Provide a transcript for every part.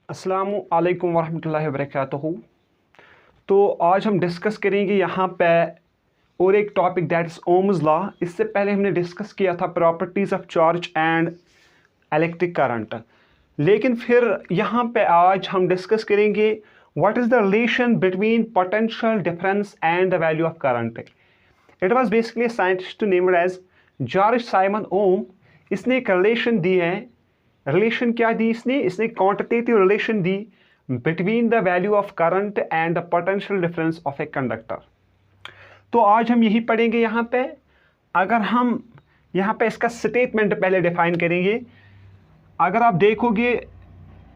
अस्सलामु अलैकुम वरहमतुल्लाहि वबरकातुहू। तो आज हम डिस्कस करेंगे यहाँ पे और एक topic that is Ohm's law. इससे पहले हमने डिस्कस किया था properties of charge and electric current, लेकिन फिर यहाँ पे आज हम डिस्कस करेंगे what is the relation between potential difference and the value of current. It was basically a scientist named as George Simon Ohm. इसने एक रिलेशन दी है। रिलेशन क्या दी इसने क्वांटिटेटिव रिलेशन दी between the value of current and the potential difference of a conductor. तो आज हम यही पढ़ेंगे यहाँ पे। अगर हम यहाँ पे इसका स्टेटमेंट पहले डिफाइन करेंगे। अगर आप देखोगे,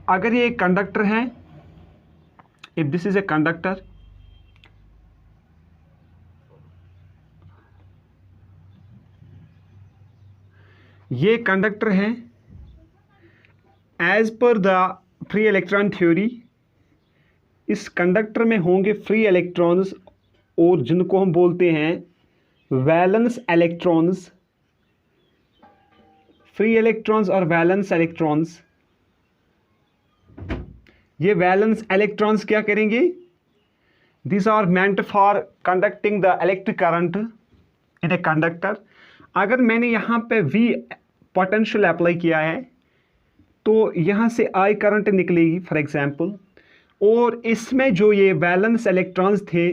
अगर ये एक कंडक्टर है, if this is a conductor, ये कंडक्टर है। एज पर द फ्री इलेक्ट्रॉन थ्योरी, इस कंडक्टर में होंगे फ्री इलेक्ट्रॉन्स और जिनको हम बोलते हैं वैलेंस इलेक्ट्रॉन्स। फ्री इलेक्ट्रॉन्स और वैलेंस इलेक्ट्रॉन्स। ये वैलेंस इलेक्ट्रॉन्स क्या करेंगे? This are meant for conducting the electric current in a conductor. अगर मैंने यहाँ पे V पोटेंशियल अप्लाई किया है तो यहाँ से I करंट निकलेगी फॉर एग्जांपल, और इसमें जो ये वैलेंस इलेक्ट्रॉन्स थे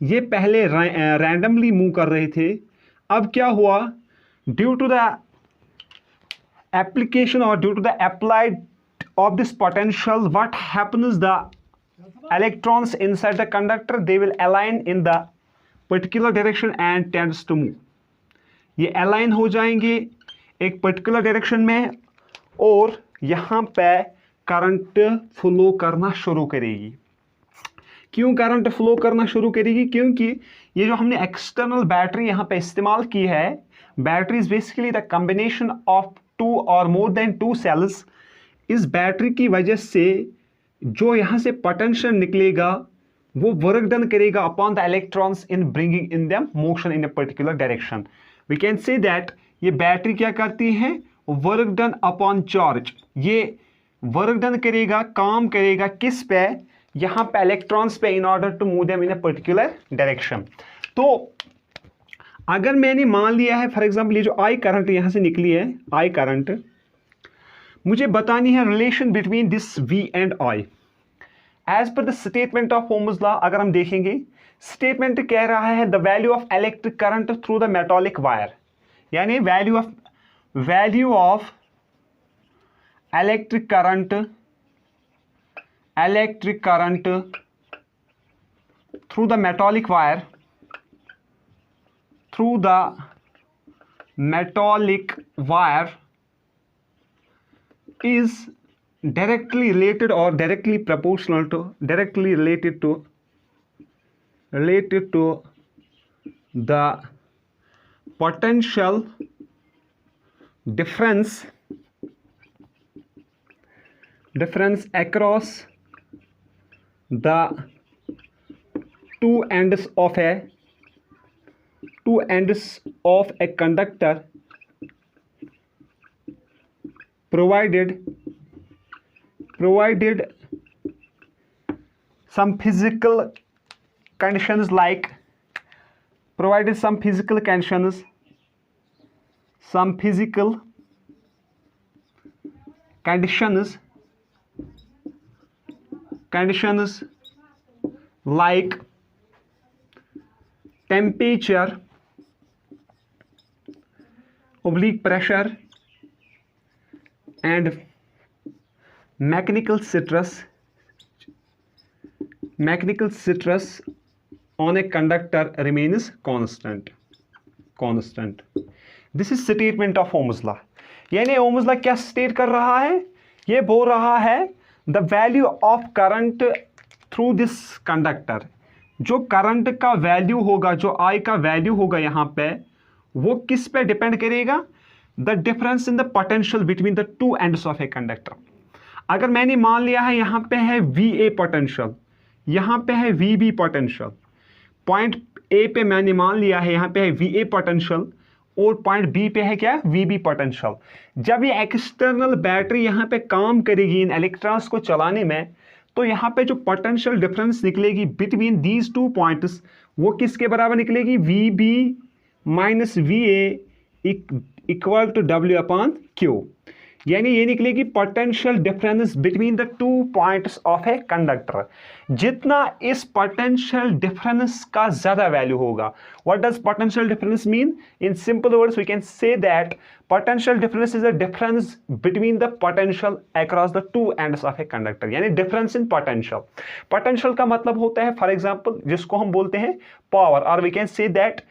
ये पहले रैंडमली मूव कर रहे थे। अब क्या हुआ? ड्यू टू द एप्लीकेशन और due to the applied of this potential, what happens, the electrons inside the conductor, they will align in the particular direction and tends to move. ये align हो जाएंगे एक particular direction में और यहाँ पे current flow करना शुरू करेगी। क्यों करंट फ्लो करना शुरू करेगी? क्योंकि ये जो हमने एक्सटर्नल बैटरी यहाँ पे इस्तेमाल की है, battery is basically the combination of two और मोर देन टू सेल्स। इस बैटरी की वजह से जो यहाँ से पोटेंशियल निकलेगा वो वर्क डन करेगा upon the electrons in bringing in them motion in a particular direction. We can say that ये बैटरी क्या करती है? Work done upon charge. ये वर्क डन करेगा, काम करेगा किस पे? यहाँ पे इलेक्ट्रॉन्स पे, in order to move them in a particular direction. तो अगर मैंने मान लिया है फॉर एग्जाम्पल ये जो आई करंट यहाँ से निकली है, आई करंट, मुझे बतानी है relation between this V and I as पर the statement of Ohm's law. अगर हम देखेंगे, स्टेटमेंट कह रहा है the value of electric current through the metallic wire, यानी value of electric current through the metallic wire is directly related or directly related to the potential difference across the two ends of a conductor, provided some physical conditions like like temperature, pressure and mechanical stress on a conductor remains constant. This is statement of Ohm's law। यानी Ohm's law क्या state कर रहा है? ये बोल रहा है the value of current through this conductor. जो करंट का वैल्यू होगा, जो I का वैल्यू होगा यहाँ पे, वो किस पे डिपेंड करेगा? The difference in the potential between the two ends of a conductor. अगर मैंने मान लिया है यहाँ पे है VA पोटेंशियल, यहाँ पे है VB पोटेंशियल, पॉइंट A पे मैंने मान लिया है यहाँ पे है VA पोटेंशियल और पॉइंट बी पे है क्या, वीबी पोटेंशियल। जब ये एक्सटर्नल बैटरी यहाँ पे काम करेगी इन इलेक्ट्रॉन्स को चलाने में, तो यहाँ पे जो पोटेंशियल डिफरेंस निकलेगी बिटवीन दीज टू पॉइंट्स वो किसके बराबर निकलेगी, V B minus V A equal to W upon Q. यानी ये निकलेगी potential difference between the two points of a conductor. जितना इस पोटेंशियल डिफरेंस का ज्यादा वैल्यू होगा, what does potential difference mean, in simple words we can say that potential difference is the difference between the potential across the two ends of a conductor. यानी difference in potential. Potential का मतलब होता है for example जिसको हम बोलते हैं power, और वी कैन से दैट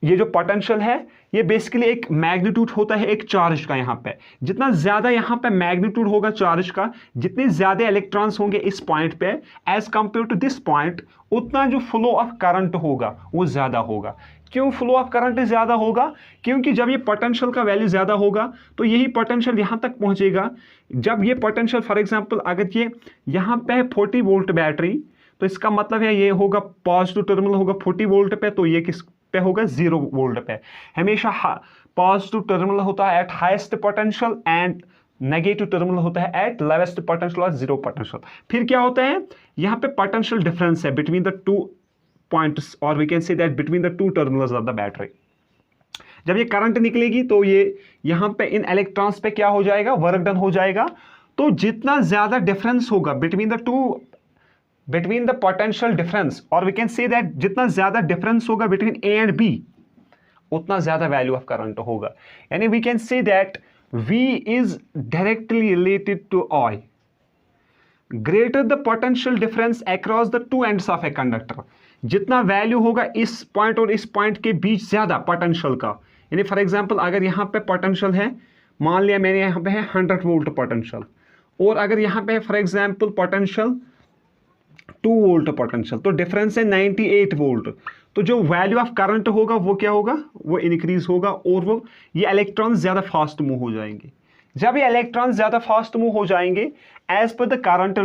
ये जो पोटेंशियल है ये बेसिकली एक मैग्नीट्यूड होता है एक चार्ज का। यहाँ पे जितना ज्यादा यहाँ पे मैग्नीट्यूड होगा चार्ज का, जितने ज्यादा इलेक्ट्रॉन्स होंगे इस पॉइंट पे as compare to this point, उतना जो फ्लो ऑफ करंट होगा वो ज्यादा होगा। क्यों फ्लो ऑफ करंट ज्यादा होगा, क्योंकि जब ये पोटेंशियल का वैल्यू ज्यादा होगा तो यही पोटेंशियल यहाँ तक पहुंचेगा। जब ये पोटेंशियल फॉर एग्जांपल अगर ये यहाँ पे है 40 वोल्ट बैटरी, तो इसका मतलब है ये होगा पॉजिटिव टर्मिनल होगा 40 वोल्ट पे, तो ये किस पे होगा 0 वोल्ट पे। हमेशा पॉजिटिव टर्मिनल होता है eight highest potential and negative terminal होता है एट लोवेस्ट पोटेंशियल और 0 पोटेंशियल। फिर क्या होता है, यहाँ पे पोटेंशियल डिफरेंस है बिटवीन द टू पॉइंट्स, और we can say that between the two terminals of the battery. जब ये करंट निकलेगी तो ये यहाँ पे इन इलेक्ट्रॉन्स पे क्या हो जाएगा, वर्क डन हो जाएगा। तो जितना ज्यादा डिफरेंस होगा बिटवीन द पोटेंशियल डिफरेंस, और वी कैन से दैट जितना ज्यादा डिफरेंस होगा बिटवीन ए एंड बी, उतना ज्यादा वैल्यू ऑफ करंट होगा। यानी we can say that V is directly related to I. Greater the potential difference across the two ends of a conductor. जितना value होगा इस पॉइंट और इस पॉइंट के बीच ज्यादा पोटेंशियल का, यानी फॉर एग्जांपल अगर यहाँ पे पोटेंशियल है, मान लिया मैंने यहाँ पे है 100 वोल्ट पोटेंशियल, और अगर यहाँ पे है for example potential 2 volt potential, तो डिफरेंस है 98 वोल्ट। तो जो वैल्यू ऑफ करंट होगा वो क्या होगा, वो इंक्रीज होगा, और वो ये इलेक्ट्रॉन ज्यादा फास्ट मूव हो जाएंगे। जब ये इलेक्ट्रॉन ज्यादा फास्ट मूव हो जाएंगे as per the current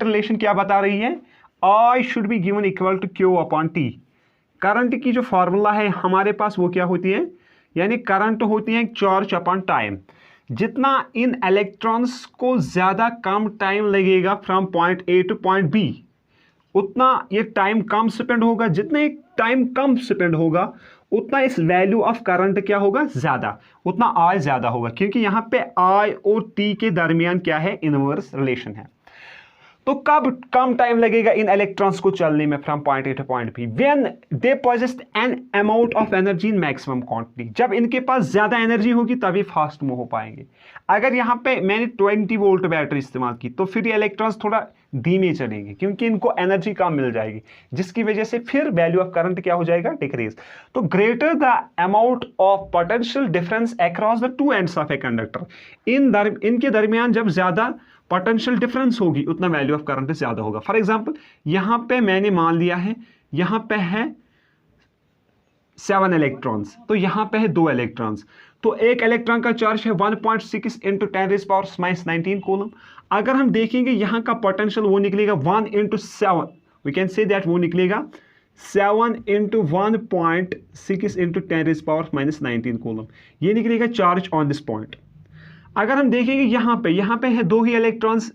relation क्या बता रही है, I should be given equal to Q upon T। Current की जो फॉर्मूला है हमारे पास वो क्या होती है, यानी करंट होती है चार्ज अपॉन टाइम। जितना इन इलेक्ट्रॉन्स को ज्यादा कम टाइम लगेगा from point A to point B, उतना ये टाइम कम स्पेंड होगा। जितने टाइम कम स्पेंड होगा उतना इस वैल्यू ऑफ करंट क्या होगा, ज्यादा, उतना आई ज्यादा होगा, क्योंकि यहाँ पे आई और टी के दरमियान क्या है, इनवर्स रिलेशन है। तो कब कम टाइम लगेगा इन इलेक्ट्रॉन्स को चलने में from point A to point B, when they possess an amount of energy in maximum quantity. जब इनके पास ज्यादा एनर्जी होगी तभी फास्ट मूव हो पाएंगे। अगर यहाँ पे मैंने 20 वोल्ट बैटरी इस्तेमाल की तो फिर ये इलेक्ट्रॉन्स थोड़ा धीमे चलेंगे, क्योंकि इनको एनर्जी कम मिल जाएगी, जिसकी वजह से फिर वैल्यू ऑफ करंट क्या हो जाएगा, डिक्रीज। तो greater the amount of potential difference across the two ends of a conductor, इनके दरमियान जब ज्यादा पोटेंशियल डिफरेंस होगी उतना वैल्यू ऑफ करंट ज्यादा होगा। फॉर एग्जांपल यहाँ पे मैंने मान लिया है यहाँ पे है 7 इलेक्ट्रॉन्स, तो यहाँ पे है 2 इलेक्ट्रॉन्स, तो एक इलेक्ट्रॉन का चार्ज है 1.6 इंटू 10⁻⁻19 कूलम। अगर हम देखेंगे यहाँ का पोटेंशियल वो निकलेगा 1 into 7, we can say that वो निकलेगा 7 इंटू 1.6 इंटू 10⁻⁻19 कूलम, ये निकलेगा चार्ज ऑन दिस पॉइंट। अगर हम देखेंगे यहाँ पे है 2 ही इलेक्ट्रॉन्स,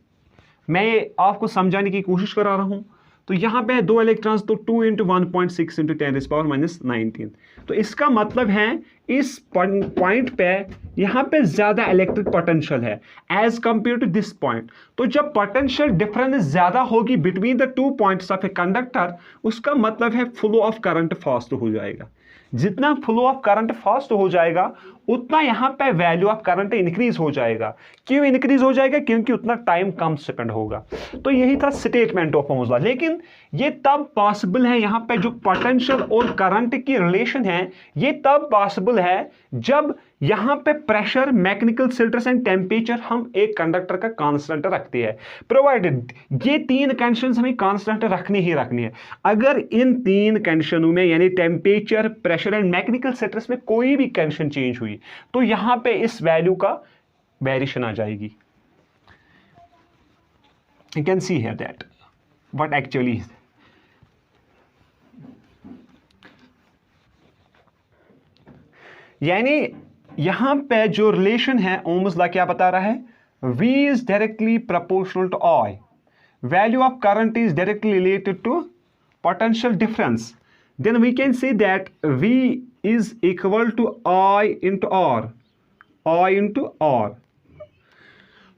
मैं ये आपको समझाने की कोशिश करा रहा हूँ, तो यहाँ पे है 2 इलेक्ट्रॉन्स, तो 2 इंटू 1.6 इंटू 10⁻⁻19। तो इसका मतलब है इस पॉइंट पे यहाँ पे ज्यादा इलेक्ट्रिक पोटेंशियल है as compare to this point. तो जब पोटेंशियल डिफरेंस ज्यादा होगी between the two points of a conductor, उसका मतलब है फ्लो ऑफ करंट फास्ट हो जाएगा। जितना फ्लो ऑफ करंट फास्ट हो जाएगा उतना यहाँ पे वैल्यू ऑफ करंट इंक्रीज हो जाएगा। क्यों इंक्रीज हो जाएगा, क्योंकि उतना टाइम कम स्पेंड होगा। तो यही था स्टेटमेंट ऑफ फॉर्मूला। लेकिन ये तब पॉसिबल है, यहाँ पे जो पोटेंशियल और करंट की रिलेशन है ये तब पॉसिबल है जब यहाँ पे pressure, mechanical status and temperature हम एक कंडक्टर का कांस्टेंट रखते हैं, प्रोवाइडेड ये 3 कंडीशंस हमें कांस्टेंट रखनी ही रखनी है। अगर इन 3 कंडीशनों में यानी temperature, pressure and mechanical status में कोई भी कंडीशन चेंज हुई तो यहां पे इस वैल्यू का वेरिएशन आ जाएगी। You can see here that what actually is. यानी यहां पे जो रिलेशन है ओम्स लॉ क्या बता रहा है, V is directly proportional to I. Value of current is directly related to potential difference. Then we can say that V is equal to I into R. I into R.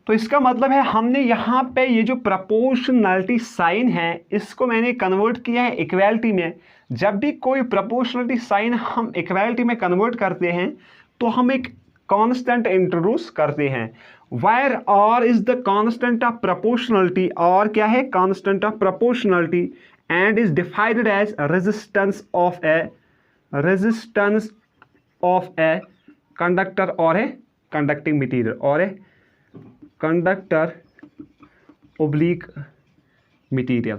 तो इसका मतलब है हमने यहाँ पे ये जो प्रोपोर्शनलिटी साइन है इसको मैंने कन्वर्ट किया है इक्वालिटी में। जब भी कोई प्रोपोर्शनलिटी साइन हम इक्वालिटी में कन्वर्ट करते हैं तो हम एक कांस्टेंट इंट्रोड्यूस करते हैं। Where R is the constant of proportionality, R क्या है, constant of proportionality, and is defined as resistance of a conductor और ए कंडक्टिंग मटीरियल और ए कंडक्टर ओब्लिक मटीरियल।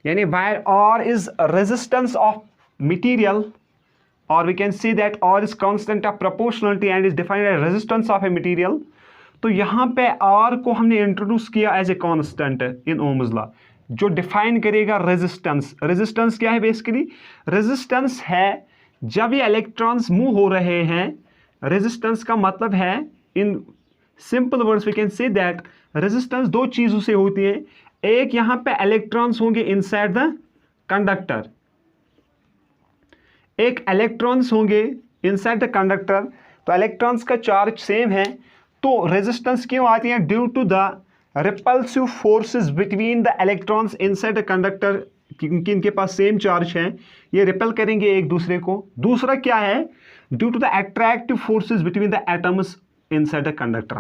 यानी where R is resistance of material, or we can say that R is constant of proportionality and is defined as resistance of a material। तो यहाँ पे R को हमने introduce किया as a constant in Ohm's law, जो define करेगा resistance. Resistance क्या है, बेसिकली रेजिस्टेंस है जब ये इलेक्ट्रॉन्स मूव हो रहे हैं। रेजिस्टेंस का मतलब है, in simple words we can say that resistance दो चीजों से होती है। एक यहां पे इलेक्ट्रॉन्स होंगे इनसाइड द कंडक्टर, एक इलेक्ट्रॉन्स होंगे इनसाइड द कंडक्टर। तो इलेक्ट्रॉन्स का चार्ज सेम है, तो रेजिस्टेंस क्यों आती है, due to the repulsive forces between the electrons inside the conductor, क्योंकि इनके पास सेम चार्ज है, ये रिपेल करेंगे एक दूसरे को। दूसरा क्या है, due to the attractive forces between the atoms inside the conductor.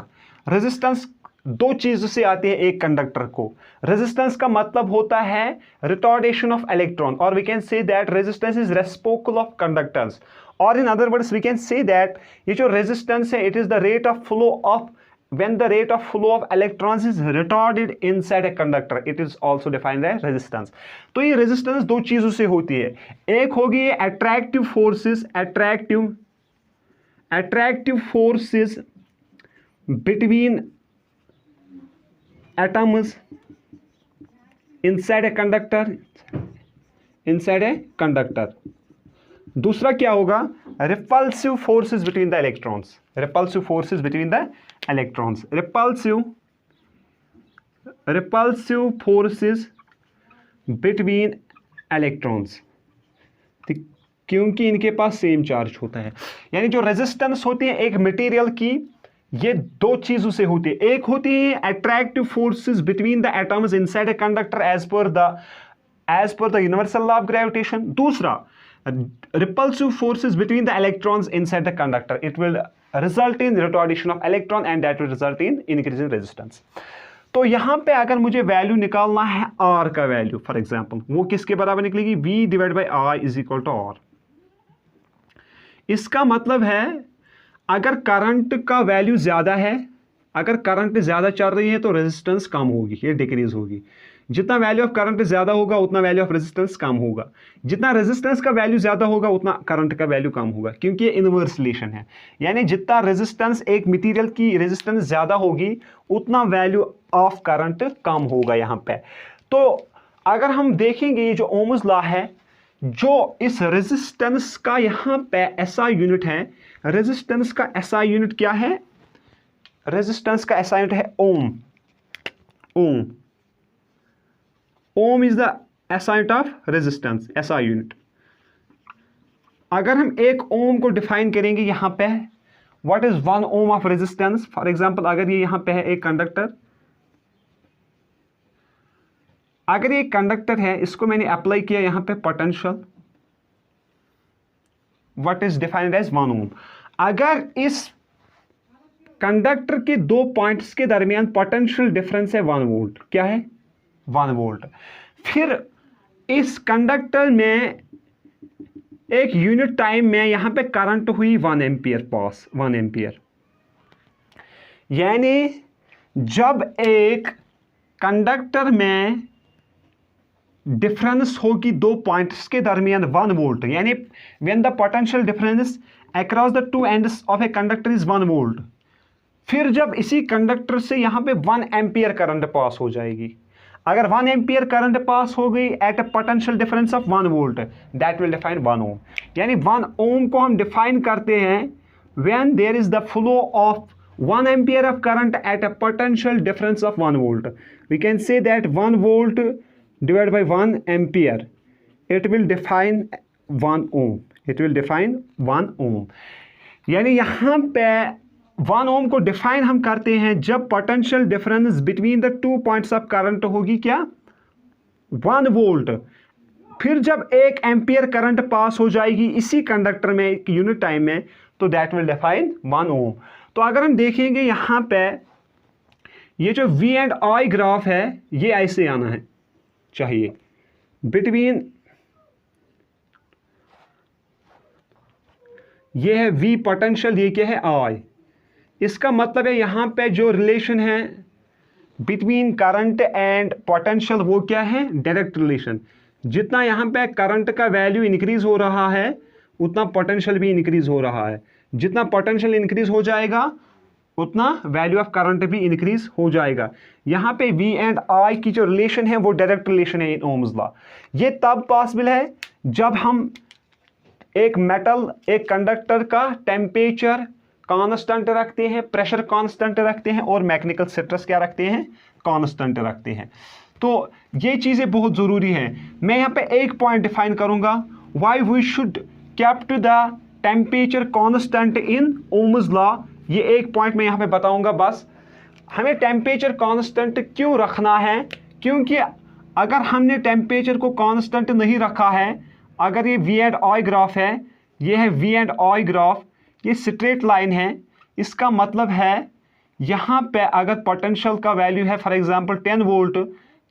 Resistance दो चीजों से आती है एक कंडक्टर को। रेजिस्टेंस का मतलब होता है रिटार्डेशन ऑफ इलेक्ट्रॉन, और we can say that resistance is reciprocal of conductance, और in other words we can say that ये जो रेजिस्टेंस है it is the rate of flow of when the rate of flow of electrons is retarded inside a conductor, it is also defined as resistance। तो ये resistance दो चीजों से होती है, एक होगी ये attractive forces, attractive forces between atoms inside a conductor। दूसरा क्या होगा, repulsive forces between the electrons, repulsive forces between the electrons, repulsive forces between electrons, क्योंकि इनके पास सेम चार्ज होता है। यानी जो रेजिस्टेंस होती है एक मटेरियल की, ये दो चीजों से होती है। एक होती है attractive forces between the atoms inside a conductor as पर the universal law of gravitation. दूसरा repulsive forces between the electrons inside the conductor, it will result in retardation of electron and that will result in increase in resistance। तो यहां पे अगर मुझे value निकालना है R का वैल्यू, फॉर एग्जांपल वो किसके बराबर निकलेगी, V divide by I is equal to R। इसका मतलब है अगर करंट का वैल्यू ज्यादा है, अगर करंट ज्यादा चल रही है तो रेजिस्टेंस कम होगी, ये डिक्रीज होगी। जितना वैल्यू ऑफ करंट ज्यादा होगा उतना वैल्यू ऑफ रेजिस्टेंस कम होगा, जितना रेजिस्टेंस का वैल्यू ज्यादा होगा उतना करंट का वैल्यू कम होगा, क्योंकि ये इनवर्स रिलेशन है। यानी जितना रेजिस्टेंस एक मटेरियल की रेजिस्टेंस ज्यादा होगी उतना वैल्यू ऑफ करंट कम होगा यहाँ पे। तो अगर हम देखेंगे ये जो ओम्स लॉ है, जो इस रेजिस्टेंस का यहाँ पे एसआई यूनिट है, रेजिस्टेंस का एसआई यूनिट क्या है, रेजिस्टेंस का एसआई यूनिट है ohm. Ohm is the SI unit of resistance, SI unit. अगर हम एक ओम को डिफाइन करेंगे यहाँ पे, what is 1 ohm of resistance. For example अगर ये यहाँ पे है एक कंडक्टर, अगर ये कंडक्टर है, इसको मैंने अप्लाई किया यहाँ पे potential, what is defined as 1 ohm. अगर इस कंडक्टर के दो पॉइंट्स के दरमियान पोटेंशियल डिफरेंस है 1 वोल्ट, क्या है 1 वोल्ट, फिर इस कंडक्टर में एक यूनिट टाइम में यहां पे करंट हुई 1 एम्पियर पास, 1 एम्पियर। यानी जब एक कंडक्टर में डिफरेंस होगी दो पॉइंट्स के दरमियान 1 वोल्ट, यानी when the potential difference across the two ends of a conductor is 1 volt, फिर जब इसी कंडक्टर से यहां पे 1 एम्पियर करंट पास हो जाएगी। अगर 1 एम्पियर करंट पास हो गई at a potential difference of 1 volt, that will define 1 ohm. यानी 1 ओम को हम डिफाइन करते हैं when there is the flow of 1 ampere of current at a potential difference of 1 volt. We can say that 1 volt divide by 1 ampere, it will define 1 ohm, it will define 1 ohm. यानी यहाँ पे 1 ohm को define हम करते हैं जब potential difference between the 2 points of current होगी क्या, 1 वोल्ट। फिर जब 1 एम्पियर करंट पास हो जाएगी इसी कंडक्टर में एक यूनिट टाइम में, तो दैट विल डिफाइन 1 ओम। तो अगर हम देखेंगे यहाँ पे ये जो V एंड I ग्राफ है ये ऐसे आना है चाहिए बिटवीन, ये है V पोटेंशियल, ये क्या है I। इसका मतलब है यहाँ पे जो रिलेशन है बिटवीन करंट एंड पोटेंशियल वो क्या है, डायरेक्ट रिलेशन। जितना यहाँ पे करंट का वैल्यू इंक्रीज हो रहा है उतना पोटेंशियल भी इंक्रीज हो रहा है। जितना पोटेंशियल इंक्रीज हो जाएगा उतना वैल्यू ऑफ करंट भी इंक्रीज हो जाएगा। यहाँ पे V एंड I की जो रिलेशन है वो डायरेक्ट रिलेशन है इन ओम्स लॉ। ये तब पॉसिबल है जब हम एक मेटल, एक कंडक्टर का टेम्परेचर कांस्टेंट रखते हैं, प्रेशर कांस्टेंट रखते हैं और मैकेनिकल स्ट्रेस क्या रखते हैं, कांस्टेंट रखते हैं। तो ये चीज़ें बहुत ज़रूरी हैं। मैं यहाँ पे एक पॉइंट डिफाइन करूँगा, why we should keep the temperature constant in Ohm's law. ये एक पॉइंट मैं यहाँ पे बताऊँगा बस। हमें टेम्परेचर कांस्टेंट क्यों रखना है, क्योंकि अगर हमने टेम्परेचर को कांस्टेंट नहीं रखा है, अगर ये V एंड I ग्राफ है, ये है V एंड I ग्राफ, ये स्ट्रेट लाइन है, इसका मतलब है यहाँ पे अगर पोटेंशियल का वैल्यू है फॉर एग्जांपल 10 वोल्ट,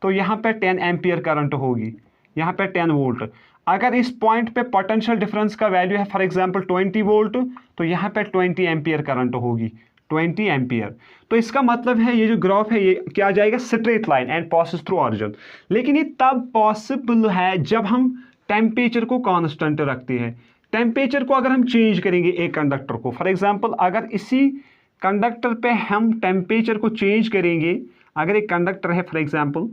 तो यहाँ पे 10 एम्पियर करंट होगी, यहाँ पे 10 वोल्ट। अगर इस पॉइंट पे पोटेंशियल डिफरेंस का वैल्यू है फॉर एग्जांपल 20 वोल्ट, तो यहाँ पे 20 एम्पियर करंट होगी, 20 एम्पियर। तो इसका मतलब है ये जो ग्राफ है ये क्या आ जाएगा, straight line and passes through origin. लेकिन ये तब पॉसिबल है जब हम टेम्परेचर को कांस्टेंट रखते हैं। टेम्परेचर को अगर हम चेंज करेंगे एक कंडक्टर को, फॉर एग्जांपल अगर इसी कंडक्टर पे हम टेम्परेचर को चेंज करेंगे, अगर एक कंडक्टर है फॉर एग्जांपल,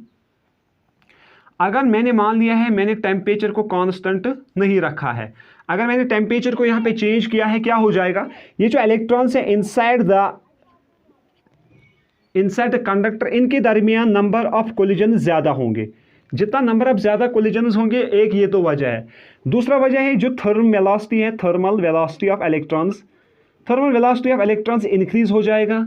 अगर मैंने मान लिया है मैंने टेम्परेचर को कांस्टेंट नहीं रखा है, अगर मैंने टेम्परेचर को यहाँ पे चेंज किया है, क्या हो जाएगा, ये जो इलेक्ट्रॉन्स है इनसाइड द कंडक्टर, इनके दरमियान नंबर ऑफ कोलिजन ज़्यादा होंगे। जितना नंबर ऑफ ज़्यादा कोलिजन्स होंगे, एक ये तो वजह है। दूसरा वजह है जो थर्मल वेलोसिटी है, thermal velocity of electrons, thermal velocity of electrons increase हो जाएगा,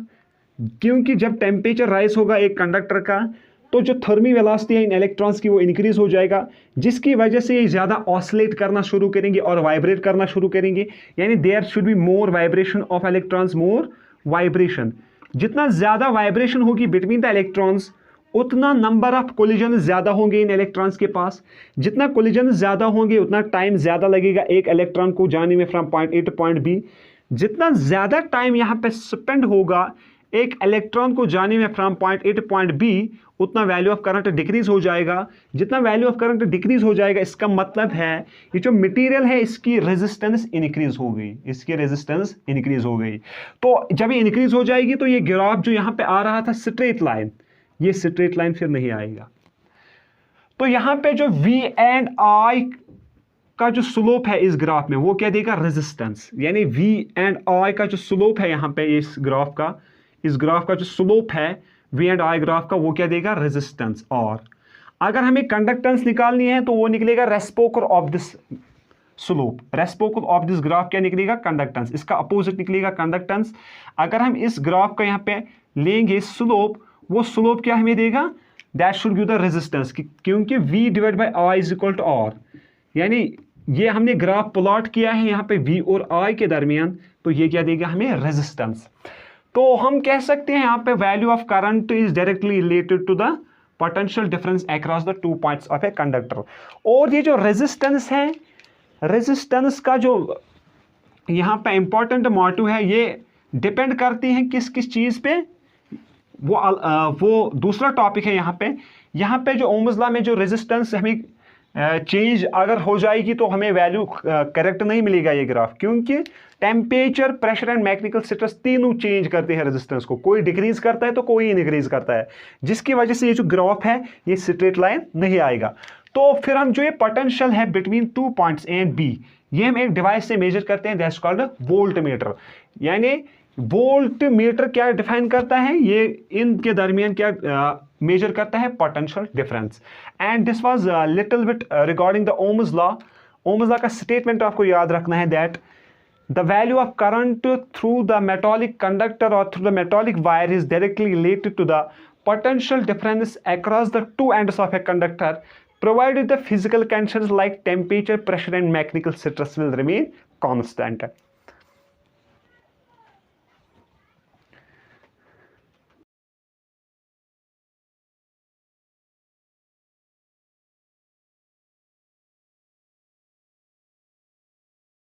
क्योंकि जब टेम्परेचर राइज होगा एक कंडक्टर का तो जो थर्मी वेलोसिटी है इन इलेक्ट्रॉन्स की वो इंक्रीज हो जाएगा, जिसकी वजह से ये ज़्यादा ऑसिलेट करना शुरू करेंगे और वाइब्रेट करना शुरू करेंगे। यानी there should be more vibration of electrons, more vibration. जितना ज़्यादा वाइब्रेशन होगी बिटवीन द इलेक्ट्रॉन्स, उतना नंबर ऑफ कोलिजन ज़्यादा होंगे इन इलेक्ट्रॉन्स के पास। जितना कोलिजन ज़्यादा होंगे उतना टाइम ज़्यादा लगेगा एक इलेक्ट्रॉन को जाने में from point A to point B. जितना ज़्यादा टाइम यहाँ पे स्पेंड होगा एक इलेक्ट्रॉन को जाने में from point A to point B, उतना वैल्यू ऑफ करंट डिक्रीज हो जाएगा। जितना वैल्यू ऑफ करंट डिक्रीज हो जाएगा, इसका मतलब है ये जो मटेरियल है इसकी रेजिस्टेंस इंक्रीज हो गई, इसकी रेजिस्टेंस इंक्रीज हो गई। तो जब ये इंक्रीज हो जाएगी तो ये ग्राफ जो यहाँ पे आ रहा था स्ट्रेट लाइन, ये स्ट्रेट लाइन फिर नहीं आएगा। तो यहाँ पे जो V एंड I का जो स्लोप है इस ग्राफ में वो क्या देगा, रेजिस्टेंस। यानी V एंड I का जो स्लोप है यहाँ पे इस ग्राफ का जो स्लोप है V एंड I ग्राफ का, वो क्या देगा, रेजिस्टेंस। और अगर हमें कंडक्टेंस निकालनी है तो वो निकलेगा reciprocal of this slope, reciprocal of this graph क्या निकलेगा, कंडक्टेंस। इसका अपोजिट निकलेगा कंडक्टेंस। अगर हम इस ग्राफ का यहाँ पे लेंगे स्लोप, वो स्लोप क्या हमें देगा, that should give the resistance, क्योंकि V divide by I is equal to R। यानी ये हमने ग्राफ प्लॉट किया है यहाँ पे V और I के दरमियान, तो ये क्या देगा हमें, रेजिस्टेंस। तो हम कह सकते हैं यहाँ पे value of current is directly related to the potential difference across the 2 points of a conductor. और ये जो रेजिस्टेंस है, रेजिस्टेंस का जो यहाँ पे इंपॉर्टेंट मोटिव है, ये डिपेंड करती है किस किस चीज़ पे, वो दूसरा टॉपिक है। यहाँ पे जो ओम्स लॉ में जो रेजिस्टेंस हमें चेंज अगर हो जाएगी तो हमें वैल्यू करेक्ट नहीं मिलेगा ये ग्राफ, क्योंकि temperature, pressure and magnetic status तीनों चेंज करते हैं रेजिस्टेंस को, कोई डिक्रीज करता है तो कोई इंक्रीज करता है, जिसकी वजह से ये जो ग्राफ है ये स्ट्रेट लाइन नहीं आएगा। तो फिर हम जो ये पोटेंशियल है between 2 points A and B, ये हम एक डिवाइस से मेजर करते हैं, दैट्स कॉल्ड वोल्ट मीटर। यानी वोल्ट मीटर क्या डिफाइन करता है, ये इनके दरमियान क्या मेजर करता है, potential difference. And this was little bit regarding the Ohm's law. Ohm's law का स्टेटमेंट आपको याद रखना है, that the value of current through the metallic conductor or through the metallic wire is directly related to the potential difference across the two ends of a conductor, provided the physical conditions like temperature, pressure and mechanical stress will remain constant.